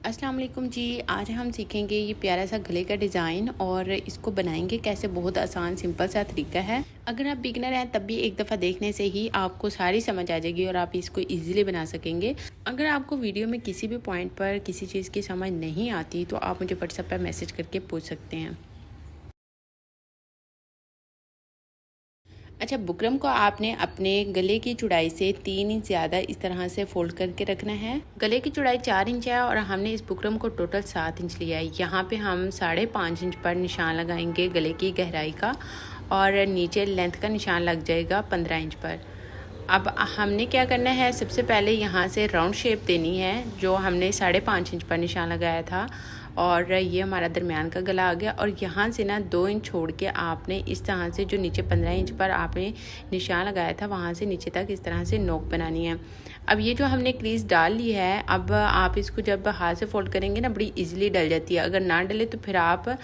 अस्सलाम वालेकुम जी। आज हम सीखेंगे ये प्यारा सा गले का डिज़ाइन और इसको बनाएंगे कैसे। बहुत आसान सिंपल सा तरीका है। अगर आप बिगनर हैं तब भी एक दफ़ा देखने से ही आपको सारी समझ आ जाएगी और आप इसको इजीली बना सकेंगे। अगर आपको वीडियो में किसी भी पॉइंट पर किसी चीज़ की समझ नहीं आती तो आप मुझे व्हाट्सएप पर मैसेज करके पूछ सकते हैं। अच्छा, बुकरम को आपने अपने गले की चौड़ाई से 3 इंच ज़्यादा इस तरह से फोल्ड करके रखना है। गले की चौड़ाई 4 इंच है और हमने इस बुकरम को टोटल 7 इंच लिया है। यहाँ पे हम 5.5 इंच पर निशान लगाएंगे गले की गहराई का और नीचे लेंथ का निशान लग जाएगा 15 इंच पर। अब हमने क्या करना है, सबसे पहले यहाँ से राउंड शेप देनी है जो हमने 5.5 इंच पर निशान लगाया था और ये हमारा दरमियान का गला आ गया। और यहाँ से ना 2 इंच छोड़ के आपने इस तरह से जो नीचे 15 इंच पर आपने निशान लगाया था वहाँ से नीचे तक इस तरह से नोक बनानी है। अब ये जो हमने क्रीज डाल ली है, अब आप इसको जब हाथ से फोल्ड करेंगे ना बड़ी इजीली डल जाती है। अगर ना डले तो फिर आप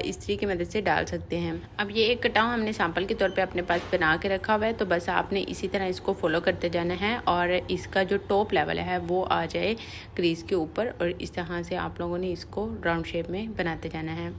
इस्त्री की मदद से डाल सकते हैं। अब ये एक कटाव हमने सैंपल के तौर पे अपने पास बना के रखा हुआ है, तो बस आपने इसी तरह इसको फॉलो करते जाना है और इसका जो टॉप लेवल है वो आ जाए क्रीज के ऊपर और इस तरह से आप लोगों ने इसको राउंड शेप में बनाते जाना है।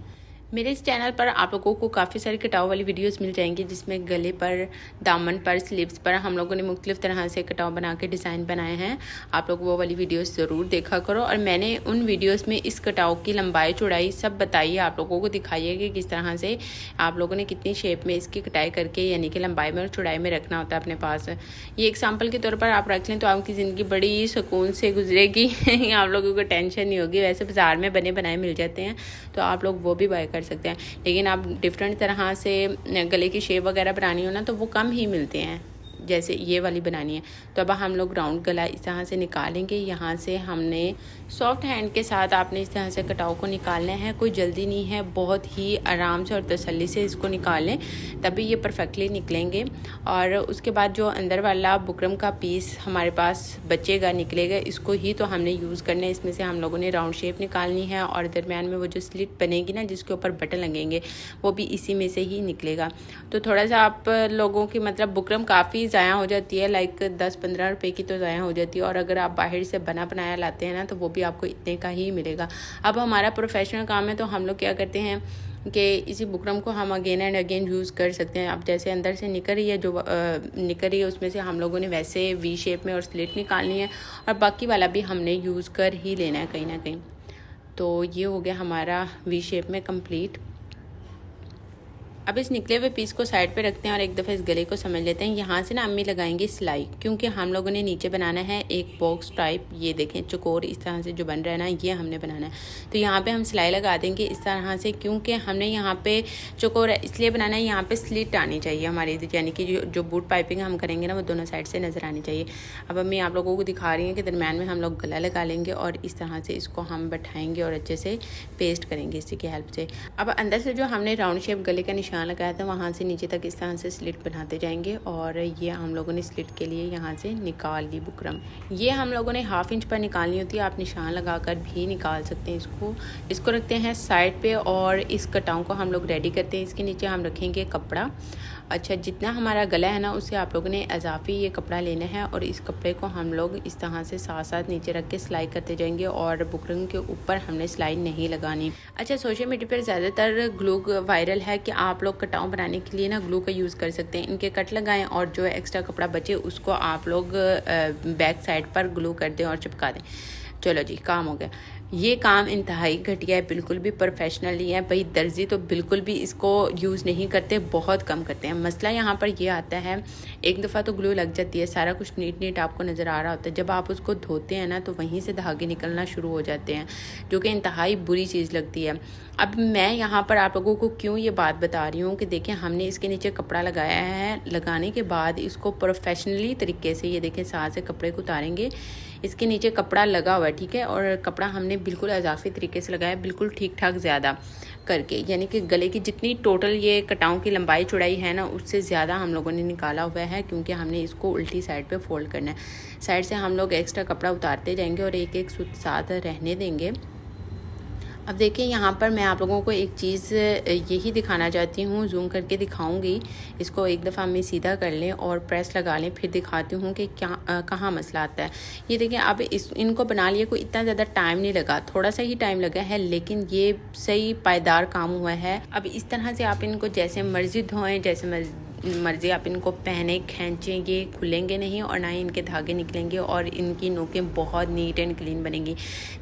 मेरे इस चैनल पर आप लोगों को काफ़ी सारी कटाव वाली वीडियोस मिल जाएंगी जिसमें गले पर, दामन पर, स्लीव्स पर हम लोगों ने मुख्तलिफ तरह से कटाव बना के डिज़ाइन बनाए हैं। आप लोग वो वाली वीडियोस ज़रूर देखा करो और मैंने उन वीडियोस में इस कटाव की लंबाई चौड़ाई सब बताइए, आप लोगों को दिखाइए कि किस तरह से आप लोगों ने कितनी शेप में इसकी कटाई करके यानी कि लंबाई में और चौड़ाई में रखना होता है अपने पास। ये एग्जाम्पल के तौर पर आप रख लें तो आपकी ज़िंदगी बड़ी सुकून से गुजरेगी आप लोगों को टेंशन नहीं होगी। वैसे बाज़ार में बने बनाए मिल जाते हैं तो आप लोग वो भी बाय कर सकते हैं, लेकिन आप डिफरेंट तरह से गले की शेप वगैरह बनानी हो ना तो वो कम ही मिलते हैं, जैसे ये वाली बनानी है। तो अब हम लोग राउंड गला इस तरह से निकालेंगे। यहाँ से हमने सॉफ्ट हैंड के साथ आपने इस तरह से कटाव को निकालना है। कोई जल्दी नहीं है, बहुत ही आराम से और तसल्ली से इसको निकाल लें तभी ये परफेक्टली निकलेंगे। और उसके बाद जो अंदर वाला बुकरम का पीस हमारे पास बचेगा, निकलेगा, इसको ही तो हमने यूज़ करना है। इसमें से हम लोगों ने राउंड शेप निकालनी है और दरमियान में वो जो स्लिट बनेगी ना जिसके ऊपर बटन लगेंगे वो भी इसी में से ही निकलेगा। तो थोड़ा सा आप लोगों की मतलब बुकरम काफ़ी ज़ाया हो जाती है, लाइक 10-15 रुपए की तो ज़ाया हो जाती है और अगर आप बाहर से बना बनाया लाते हैं ना तो वो भी आपको इतने का ही मिलेगा। अब हमारा प्रोफेशनल काम है तो हम लोग क्या करते हैं कि इसी बुकरम को हम अगेन एंड अगेन यूज़ कर सकते हैं। अब जैसे अंदर से निकल रही है, जो निकल रही है उसमें से हम लोगों ने वैसे वी शेप में और स्लिट निकालनी है और बाकी वाला भी हमने यूज़ कर ही लेना है कहीं ना कहीं। तो ये हो गया हमारा वी शेप में कंप्लीट। अब इस निकले हुए पीस को साइड पे रखते हैं और एक दफ़ा इस गले को समझ लेते हैं। यहाँ से ना अम्मी लगाएंगे सिलाई, क्योंकि हम लोगों ने नीचे बनाना है एक बॉक्स टाइप, ये देखें चकोर इस तरह से जो बन रहा है ना ये हमने बनाना है। तो यहाँ पे हम सिलाई लगा देंगे इस तरह से, क्योंकि हमने यहाँ पे चकोर इसलिए बनाना है, यहाँ पे स्लिट आनी चाहिए हमारी, यानी कि जो बूट पाइपिंग हम करेंगे ना वो दोनों साइड से नज़र आनी चाहिए। अब अम्मी आप लोगों को दिखा रही हैं कि दरमियान में हम लोग गला लगा लेंगे और इस तरह से इसको हम बैठाएंगे और अच्छे से पेस्ट करेंगे इसी की हेल्प से। अब अंदर से जो हमने राउंड शेप गले का निशान लगाया था वहाँ से नीचे तक इस तरह से स्लिट बनाते जाएंगे और ये हम लोगों ने स्लिट के लिए यहाँ से निकाल ली बुकरम। ये हम लोगों ने 1/2 इंच पर निकालनी होती है, आप निशान लगाकर भी निकाल सकते हैं। इसको रखते हैं साइड पे और इस कटाव को हम लोग रेडी करते हैं। इसके नीचे हम रखेंगे कपड़ा। अच्छा, जितना हमारा गला है ना उससे आप लोगों ने इजाफी ये कपड़ा लेना है और इस कपड़े को हम लोग इस तरह से साथ साथ नीचे रख के सिलाई करते जाएंगे और बुकरम के ऊपर हमने सिलाई नहीं लगानी। अच्छा, सोशल मीडिया पर ज़्यादातर ग्लू वायरल है कि आप लोग कटाव बनाने के लिए ना ग्लू का यूज़ कर सकते हैं। इनके कट लगाएं और जो एक्स्ट्रा कपड़ा बचे उसको आप लोग बैक साइड पर ग्लू कर दें और चिपका दें। चलो जी, काम हो गया। ये काम इंतहाई घटिया है, बिल्कुल भी प्रोफेशनल नहीं है भाई। दर्जी तो बिल्कुल भी इसको यूज़ नहीं करते, बहुत कम करते हैं। मसला यहाँ पर ये आता है, एक दफ़ा तो ग्लू लग जाती है, सारा कुछ नीट आपको नज़र आ रहा होता है। जब आप उसको धोते हैं ना तो वहीं से धागे निकलना शुरू हो जाते हैं, जो कि इंतहाई बुरी चीज़ लगती है। अब मैं यहाँ पर आप लोगों को क्यों ये बात बता रही हूँ कि देखें हमने इसके नीचे कपड़ा लगाया है, लगाने के बाद इसको प्रोफेशनली तरीके से ये देखें साथ से कपड़े को उतारेंगे, इसके नीचे कपड़ा लगा हुआ है, ठीक है, और कपड़ा हमने बिल्कुल इजाफी तरीके से लगाया, बिल्कुल ठीक ठाक ज़्यादा करके, यानी कि गले की जितनी टोटल ये कटाव की लंबाई चौड़ाई है ना उससे ज़्यादा हम लोगों ने निकाला हुआ है, क्योंकि हमने इसको उल्टी साइड पे फोल्ड करना है। साइड से हम लोग एक्स्ट्रा कपड़ा उतारते जाएंगे और एक एक सूत साथ रहने देंगे। अब देखिए यहाँ पर मैं आप लोगों को एक चीज़ यही दिखाना चाहती हूँ, जूम करके दिखाऊंगी। इसको एक दफ़ा हमें सीधा कर लें और प्रेस लगा लें, फिर दिखाती हूँ कि क्या कहाँ मसला आता है। ये देखिए अब इनको बना लिए कोई इतना ज़्यादा टाइम नहीं लगा, थोड़ा सा ही टाइम लगा है, लेकिन ये सही पायदार काम हुआ है। अब इस तरह से आप इनको जैसे मर्जी धोएं, जैसे मर्जी आप इनको पहने खींचें, ये खुलेंगे नहीं और ना ही इनके धागे निकलेंगे और इनकी नोकें बहुत नीट एंड क्लीन बनेंगी।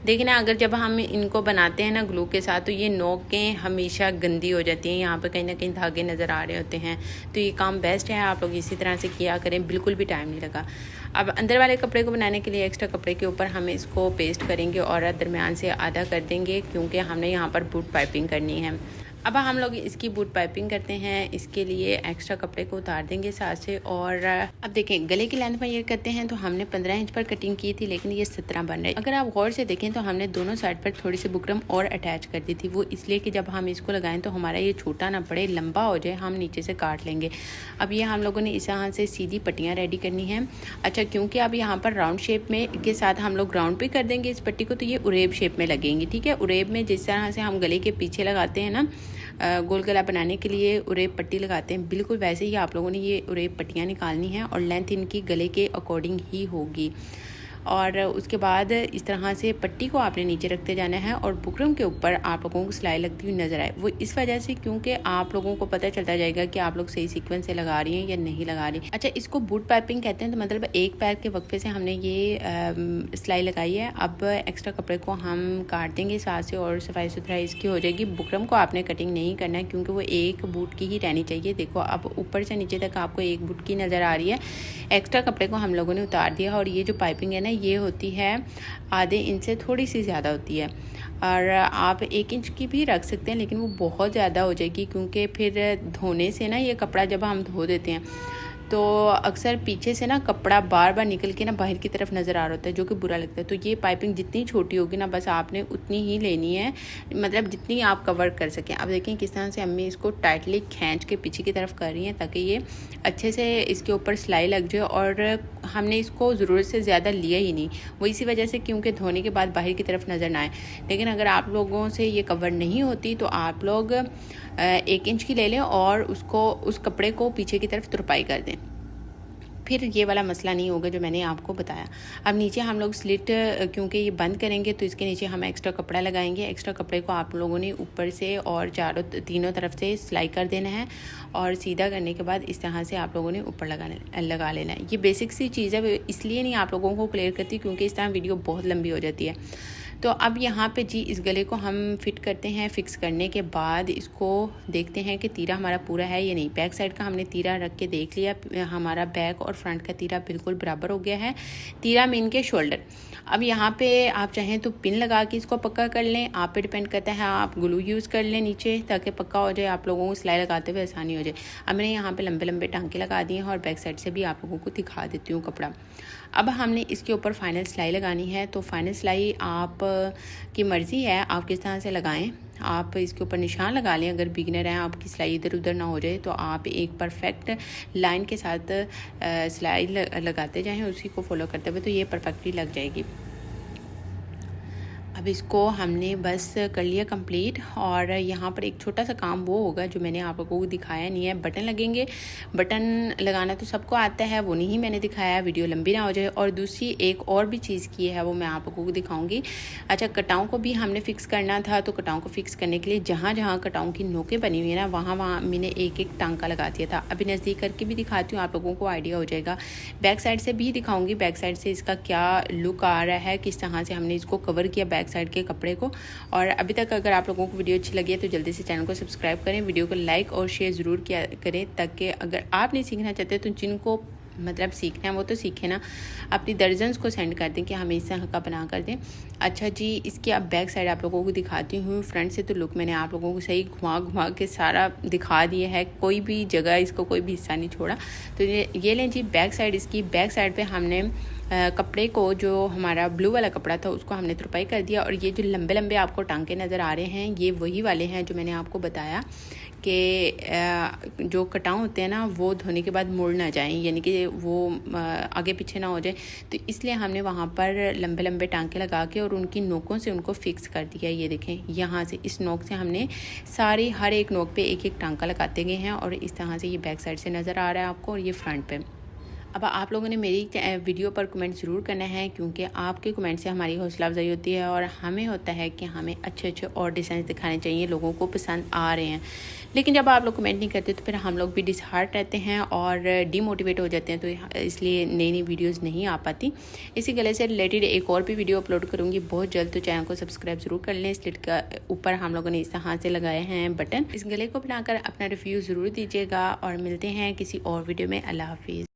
देखिए ना, अगर जब हम इनको बनाते हैं ना ग्लू के साथ, तो ये नोकें हमेशा गंदी हो जाती हैं, यहाँ पे कहीं ना कहीं धागे नज़र आ रहे होते हैं। तो ये काम बेस्ट है, आप लोग इसी तरह से किया करें, बिल्कुल भी टाइम नहीं लगा। अब अंदर वाले कपड़े को बनाने के लिए एक्स्ट्रा कपड़े के ऊपर हम इसको पेस्ट करेंगे और दरमियान से आधा कर देंगे, क्योंकि हमने यहाँ पर बूट पाइपिंग करनी है। अब हम लोग इसकी बूट पाइपिंग करते हैं। इसके लिए एक्स्ट्रा कपड़े को उतार देंगे साथ से। और अब देखें गले की लेंथ मेजर करते हैं तो हमने 15 इंच पर कटिंग की थी, लेकिन ये 17 बन रहा है। अगर आप गौर से देखें तो हमने दोनों साइड पर थोड़ी सी बुकरम और अटैच कर दी थी, वो इसलिए कि जब हम इसको लगाएं तो हमारा ये छोटा ना पड़े, लंबा हो जाए, हम नीचे से काट लेंगे। अब ये हम लोगों ने इस यहाँ से सीधी पट्टियाँ रेडी करनी है। अच्छा, क्योंकि अब यहाँ पर राउंड शेप में के साथ हम लोग राउंड भी कर देंगे इस पट्टी को, तो ये उरेब शेप में लगेंगी। ठीक है, उरेब में जिस तरह से हम गले के पीछे लगाते हैं ना, गोल गला बनाने के लिए उरेब पट्टी लगाते हैं, बिल्कुल वैसे ही आप लोगों ने ये उरेब पट्टियाँ निकालनी है और लेंथ इनकी गले के अकॉर्डिंग ही होगी। और उसके बाद इस तरह से पट्टी को आपने नीचे रखते जाना है और बुकरम के ऊपर आप लोगों को सिलाई लगती हुई नज़र आए। वो इस वजह से क्योंकि आप लोगों को पता चलता जाएगा कि आप लोग सही सीक्वेंस से लगा रही हैं या नहीं लगा रही। अच्छा, इसको बूट पाइपिंग कहते हैं, तो मतलब एक पैर के वक्फे से हमने ये सिलाई लगाई है। अब एक्स्ट्रा कपड़े को हम काट देंगे साथ से और सफाई सुथराई इसकी हो जाएगी। बुकरम को आपने कटिंग नहीं करना है, क्योंकि वो एक बूट की ही रहनी चाहिए। देखो अब ऊपर से नीचे तक आपको एक बूट की नज़र आ रही है। एक्स्ट्रा कपड़े को हम लोगों ने उतार दिया और ये जो पाइपिंग है ना, ये होती है आधे इंच से थोड़ी सी ज़्यादा होती है, और आप 1 इंच की भी रख सकते हैं, लेकिन वो बहुत ज़्यादा हो जाएगी, क्योंकि फिर धोने से ना ये कपड़ा जब हम धो देते हैं तो अक्सर पीछे से ना कपड़ा बार बार निकल के ना बाहर की तरफ नज़र आ रहा होता है, जो कि बुरा लगता है। तो ये पाइपिंग जितनी छोटी होगी ना, बस आपने उतनी ही लेनी है, मतलब जितनी आप कवर कर सकें। अब देखें किस तरह से अम्मी इसको टाइटली खींच के पीछे की तरफ कर रही हैं, ताकि ये अच्छे से इसके ऊपर सिलाई लग जाए। और हमने इसको ज़रूरत से ज़्यादा लिया ही नहीं, वो इसी वजह से क्योंकि धोने के बाद बाहर की तरफ नज़र ना आए। लेकिन अगर आप लोगों से ये कवर नहीं होती तो आप लोग 1 इंच की ले लें और उसको उस कपड़े को पीछे की तरफ तुरपाई कर दें, फिर ये वाला मसला नहीं होगा जो मैंने आपको बताया। अब नीचे हम लोग स्लिट, क्योंकि ये बंद करेंगे तो इसके नीचे हम एक्स्ट्रा कपड़ा लगाएंगे। एक्स्ट्रा कपड़े को आप लोगों ने ऊपर से और तीनों तरफ से सिलाई कर देना है और सीधा करने के बाद इस तरह से आप लोगों ने ऊपर लगा लेना है। ये बेसिक सी चीज़ है, इसलिए नहीं आप लोगों को क्लियर करती क्योंकि इस तरह वीडियो बहुत लंबी हो जाती है। तो अब यहाँ पे जी इस गले को हम फिट करते हैं। फिक्स करने के बाद इसको देखते हैं कि तीरा हमारा पूरा है या नहीं। बैक साइड का हमने तीरा रख के देख लिया, हमारा बैक और फ्रंट का तीरा बिल्कुल बराबर हो गया है। तीरा मीन के शोल्डर। अब यहाँ पे आप चाहें तो पिन लगा के इसको पक्का कर लें, आप पे डिपेंड करता है। आप ग्लू यूज़ कर लें नीचे ताकि पक्का हो जाए, आप लोगों को सिलाई लगाते हुए आसानी हो जाए। अब मैंने यहाँ पे लंबे लंबे टांके लगा दिए हैं और बैक साइड से भी आप लोगों को दिखा देती हूँ कपड़ा। अब हमने इसके ऊपर फाइनल सिलाई लगानी है। तो फाइनल सिलाई आप की मर्ज़ी है, आप किस तरह से लगाएं। आप इसके ऊपर निशान लगा लें, अगर बिगनर हैं आपकी सिलाई इधर उधर ना हो जाए तो आप एक परफेक्ट लाइन के साथ सिलाई लगाते जाएं, उसी को फॉलो करते हुए, तो ये परफेक्टली लग जाएगी। अब इसको हमने बस कर लिया कंप्लीट। और यहाँ पर एक छोटा सा काम वो होगा जो मैंने आप लोगों को दिखाया नहीं है। बटन लगेंगे, बटन लगाना तो सबको आता है, वो नहीं मैंने दिखाया, वीडियो लंबी ना हो जाए। और दूसरी एक और भी चीज़ की है, वो मैं आप लोगों को दिखाऊंगी। अच्छा, कटाओं को भी हमने फ़िक्स करना था, तो कटाओं को फ़िक्स करने के लिए जहाँ जहाँ कटाओं की नोकें बनी हुई है ना, वहाँ वहाँ मैंने एक एक टांका लगा दिया था। अभी नज़दीक करके भी दिखाती हूँ, आप लोगों को आइडिया हो जाएगा। बैक साइड से भी दिखाऊँगी, बैक साइड से इसका क्या लुक आ रहा है, किस तरह से हमने इसको कवर किया बैक साइड के कपड़े को। और अभी तक अगर आप लोगों को वीडियो अच्छी लगी है तो जल्दी से चैनल को सब्सक्राइब करें, वीडियो को लाइक और शेयर ज़रूर किया करें, ताकि अगर आप नहीं सीखना चाहते तो जिनको मतलब सीखना है वो तो सीखें ना, अपनी दर्जन्स को सेंड कर दें कि हमें इस तरह का बना कर दें। अच्छा जी, इसकी अब बैक साइड आप लोगों को दिखाती हूँ। फ्रंट से तो लुक मैंने आप लोगों को सही घुमा घुमा के सारा दिखा दिया है, कोई भी जगह इसको कोई भी हिस्सा नहीं छोड़ा। तो ये लें जी बैक साइड। इसकी बैक साइड पे हमने कपड़े को, जो हमारा ब्लू वाला कपड़ा था, उसको हमने तुरपाई कर दिया। और ये जो लंबे लंबे आपको टांके नज़र आ रहे हैं, ये वही वाले हैं जो मैंने आपको बताया कि जो कटाव होते हैं ना, वो धोने के बाद मुड़ ना जाएं, यानी कि वो आगे पीछे ना हो जाए। तो इसलिए हमने वहाँ पर लंबे लंबे टांके लगा के और उनकी नोकों से उनको फिक्स कर दिया। ये देखें, यहाँ से इस नोक से हमने सारी हर एक नोक पे एक एक टांका लगाते गए हैं। और इस तरह से ये बैक साइड से नज़र आ रहा है आपको, और ये फ्रंट पे। अब आप लोगों ने मेरी वीडियो पर कमेंट ज़रूर करना है, क्योंकि आपके कमेंट से हमारी हौसला अफजाई होती है और हमें होता है कि हमें अच्छे अच्छे और डिज़ाइन दिखाने चाहिए, लोगों को पसंद आ रहे हैं। लेकिन जब आप लोग कमेंट नहीं करते तो फिर हम लोग भी डिसहार्ट रहते हैं और डिमोटिवेट हो जाते हैं, तो इसलिए नई नई वीडियोज़ नहीं आ पाती। इसी गले से रिलेटेड एक और भी वीडियो अपलोड करूँगी बहुत जल्द, तो चैनल को सब्सक्राइब ज़रूर कर लें। स्लिट का ऊपर हम लोगों ने इस तरह से लगाए हैं बटन। इस गले को बनाकर अपना रिव्यू ज़रूर दीजिएगा और मिलते हैं किसी और वीडियो में। अल्लाह हाफिज़।